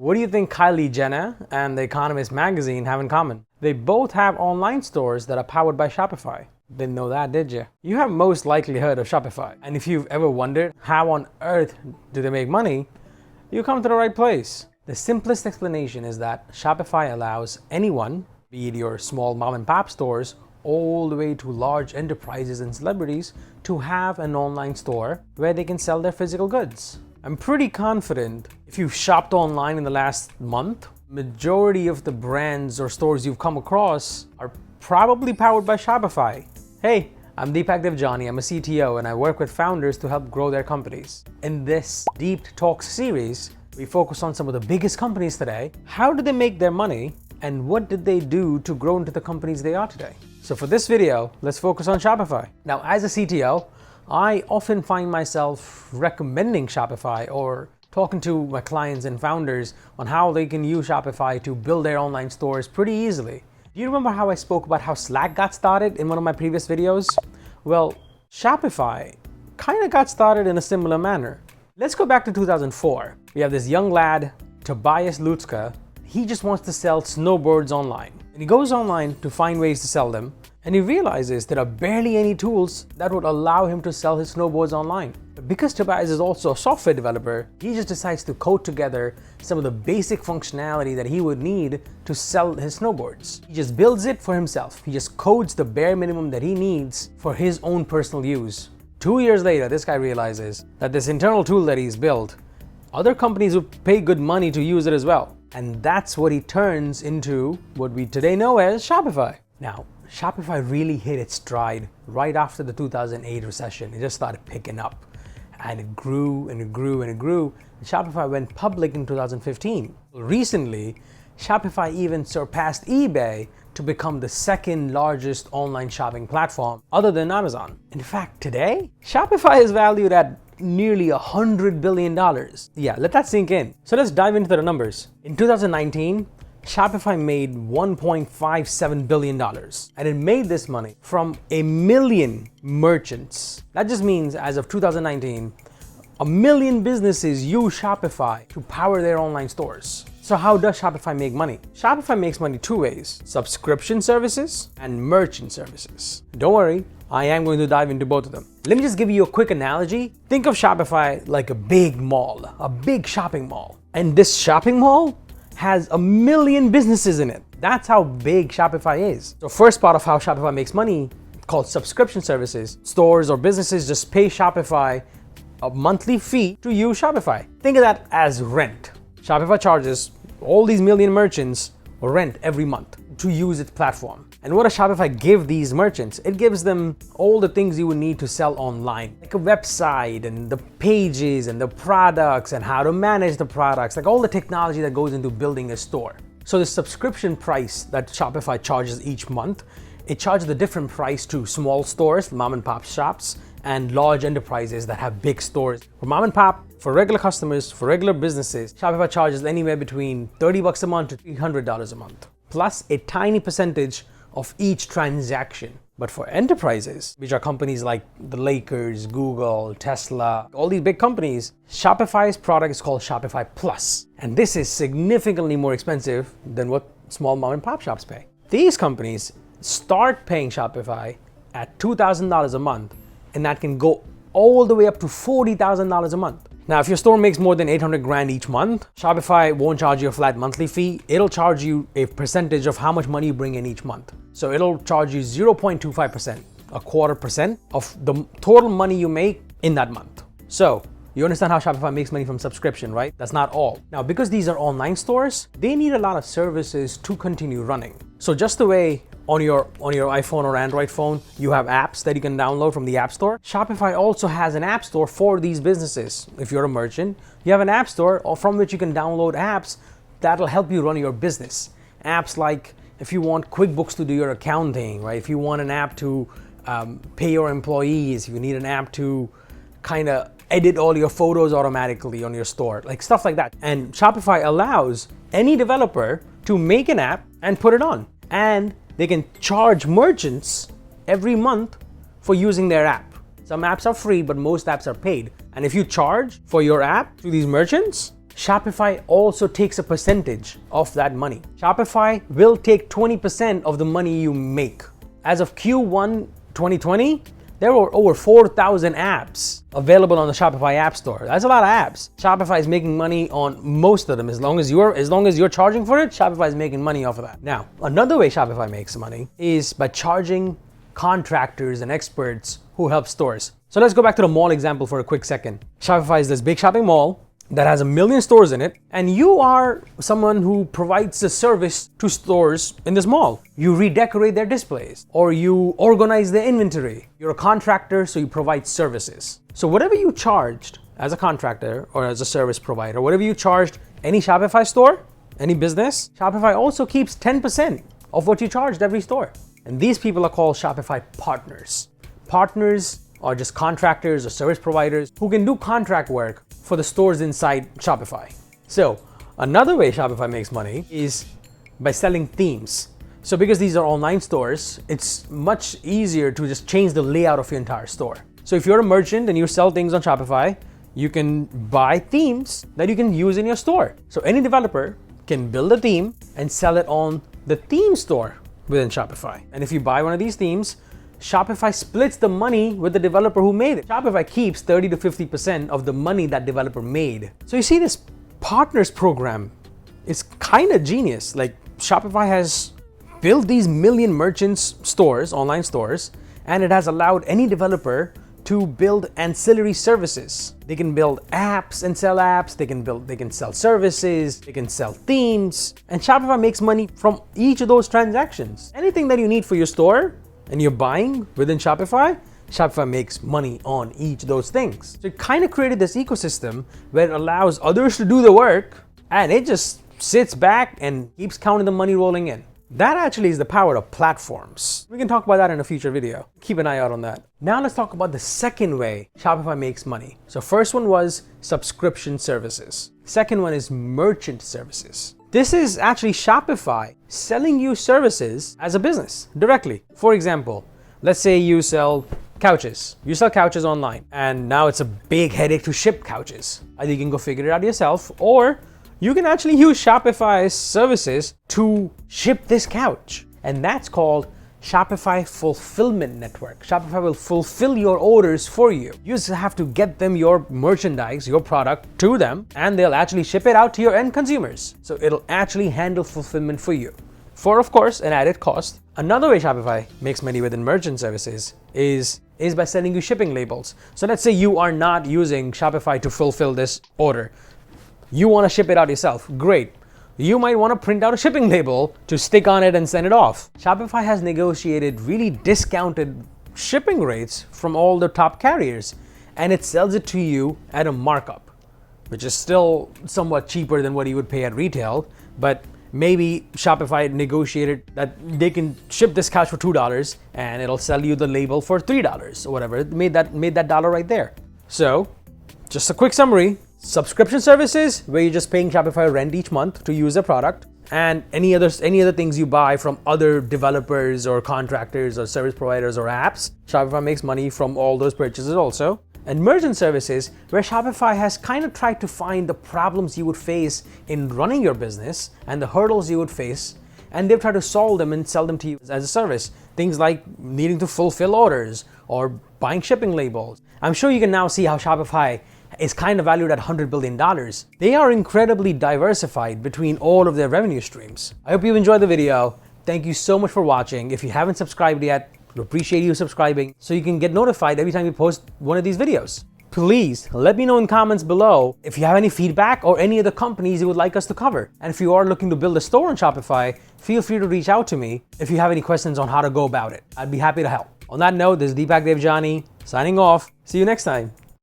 What do you think Kylie Jenner and The Economist magazine have in common? They both have online stores that are powered by Shopify. Didn't know that, did you? You have most likely heard of Shopify. And if you've ever wondered how on earth do they make money, you come to the right place. The simplest explanation is that Shopify allows anyone, be it your small mom and pop stores, all the way to large enterprises and celebrities, to have an online store where they can sell their physical goods. I'm pretty confident if you've shopped online in the last month, majority of the brands or stores you've come across are probably powered by Shopify. Hey, I'm Deepak. I'm a CTO and I work with founders to help grow their companies. In this Deep Talks series, we focus on some of the biggest companies today. How did they make their money and what did they do to grow into the companies they are today? So for this video, let's focus on Shopify. Now, as a CTO, I often find myself recommending Shopify or talking to my clients and founders on how they can use Shopify to build their online stores pretty easily. Do you remember how I spoke about how Slack got started in one of my previous videos? Well, Shopify kind of got started in a similar manner. Let's go back to 2004. We have this young lad, Tobias Lutska. He just wants to sell snowboards online. And he goes online to find ways to sell them. And he realizes there are barely any tools that would allow him to sell his snowboards online. But because Tobias is also a software developer, he just decides to code together some of the basic functionality that he would need to sell his snowboards. He just builds it for himself. He just codes the bare minimum that he needs for his own personal use. 2 years later, this guy realizes that this internal tool that he's built, other companies would pay good money to use it as well. And that's what he turns into what we today know as Shopify. Now, Shopify really hit its stride right after the 2008 recession. It just started picking up and it grew and it grew and it grew. And Shopify went public in 2015. Recently, Shopify even surpassed eBay to become the second largest online shopping platform other than Amazon. In fact, today, Shopify is valued at nearly $100 billion. Yeah, let that sink in. So let's dive into the numbers. In 2019, Shopify made $1.57 billion, and it made this money from 1 million merchants. That just means as of 2019, 1 million businesses use Shopify to power their online stores. So how does Shopify make money? Shopify makes money two ways: subscription services and merchant services. Don't worry, I am going to dive into both of them. Let me just give you a quick analogy. Think of Shopify like a big mall, a big shopping mall. And this shopping mall has 1 million businesses in it. That's how big Shopify is. So first part of how Shopify makes money, called subscription services. Stores or businesses just pay Shopify a monthly fee to use Shopify. Think of that as rent. Shopify charges all these million merchants rent every month to use its platform. And what does Shopify give these merchants? It gives them all the things you would need to sell online, like a website and the pages and the products and how to manage the products, like all the technology that goes into building a store. So the subscription price that Shopify charges each month, it charges a different price to small stores, mom and pop shops, and large enterprises that have big stores. For mom and pop, for regular customers, for regular businesses, Shopify charges anywhere between $30 a month to $300 a month, plus a tiny percentage of each transaction. But for enterprises, which are companies like the Lakers, Google, Tesla, all these big companies, Shopify's product is called Shopify Plus. And this is significantly more expensive than what small mom and pop shops pay. These companies start paying Shopify at $2,000 a month, and that can go all the way up to $40,000 a month. Now, if your store makes more than 800 grand each month, Shopify won't charge you a flat monthly fee. It'll charge you a percentage of how much money you bring in each month. So it'll charge you 0.25%, a quarter percent of the total money you make in that month. So you understand how Shopify makes money from subscription, right? That's not all. Now, because these are online stores, they need a lot of services to continue running. So just the way on your iPhone or Android phone, you have apps that you can download from the App Store, Shopify also has an app store for these businesses. If you're a merchant, you have an app store from which you can download apps that'll help you run your business. Apps like if you want QuickBooks to do your accounting, right? If you want an app to pay your employees, if you need an app to kind of edit all your photos automatically on your store, like stuff like that. And Shopify allows any developer to make an app and put it on. And they can charge merchants every month for using their app. Some apps are free, but most apps are paid. And if you charge for your app to these merchants, Shopify also takes a percentage of that money. Shopify will take 20% of the money you make. As of Q1 2020, there were over 4,000 apps available on the Shopify App Store. That's a lot of apps. Shopify is making money on most of them. As long as you're charging for it, Shopify is making money off of that. Now, another way Shopify makes money is by charging contractors and experts who help stores. So let's go back to the mall example for a quick second. Shopify is this big shopping mall that has 1 million stores in it, and you are someone who provides the service to stores in this mall. You redecorate their displays, or you organize their inventory. You're a contractor, so you provide services. So whatever you charged as a contractor or as a service provider, whatever you charged any Shopify store, any business, Shopify also keeps 10% of what you charged every store. And these people are called Shopify partners. Partners are just contractors or service providers who can do contract work for the stores inside Shopify. So another way Shopify makes money is by selling themes. So because these are online stores, it's much easier to just change the layout of your entire store. So if you're a merchant and you sell things on Shopify, you can buy themes that you can use in your store. So any developer can build a theme and sell it on the theme store within Shopify. And if you buy one of these themes, Shopify splits the money with the developer who made it. Shopify keeps 30 to 50% of the money that developer made. So you see, this partners program is kind of genius. Like, Shopify has built these million merchants stores, online stores, and it has allowed any developer to build ancillary services. They can build apps and sell apps, they can sell services, they can sell themes, and Shopify makes money from each of those transactions. Anything that you need for your store and you're buying within Shopify, Shopify makes money on each of those things. So it kind of created this ecosystem where it allows others to do the work, and it just sits back and keeps counting the money rolling in. That actually is the power of platforms. We can talk about that in a future video. Keep an eye out on that. Now let's talk about the second way Shopify makes money. So first one was subscription services. Second one is merchant services. This is actually Shopify selling you services as a business directly. For example, let's say you sell couches. You sell couches online, and now it's a big headache to ship couches. Either you can go figure it out yourself, or you can actually use Shopify's services to ship this couch. And that's called Shopify Fulfillment Network. Shopify will fulfill your orders for you. You just have to get them your merchandise, your product to them, and they'll actually ship it out to your end consumers. So it'll actually handle fulfillment for you, for of course an added cost. Another way Shopify makes money within merchant services is by sending you shipping labels. So let's say you are not using Shopify to fulfill this order. You want to ship it out yourself. Great. You might want to print out a shipping label to stick on it and send it off. Shopify has negotiated really discounted shipping rates from all the top carriers, and it sells it to you at a markup, which is still somewhat cheaper than what you would pay at retail. But maybe Shopify negotiated that they can ship this couch for $2 and it'll sell you the label for $3 or whatever. It made that dollar right there. So just a quick summary. Subscription services, where you're just paying Shopify rent each month to use a product, and any other things you buy from other developers or contractors or service providers or apps. Shopify makes money from all those purchases also. And merchant services, where Shopify has kind of tried to find the problems you would face in running your business and the hurdles you would face, and they've tried to solve them and sell them to you as a service. Things like needing to fulfill orders or buying shipping labels. I'm sure you can now see how Shopify is kind of valued at $100 billion. They are incredibly diversified between all of their revenue streams. I hope you enjoyed the video. Thank you so much for watching. If you haven't subscribed yet, we appreciate you subscribing so you can get notified every time we post one of these videos. Please let me know in comments below if you have any feedback or any other companies you would like us to cover. And if you are looking to build a store on Shopify, feel free to reach out to me if you have any questions on how to go about it. I'd be happy to help. On that note, this is Deepak signing off. See you next time.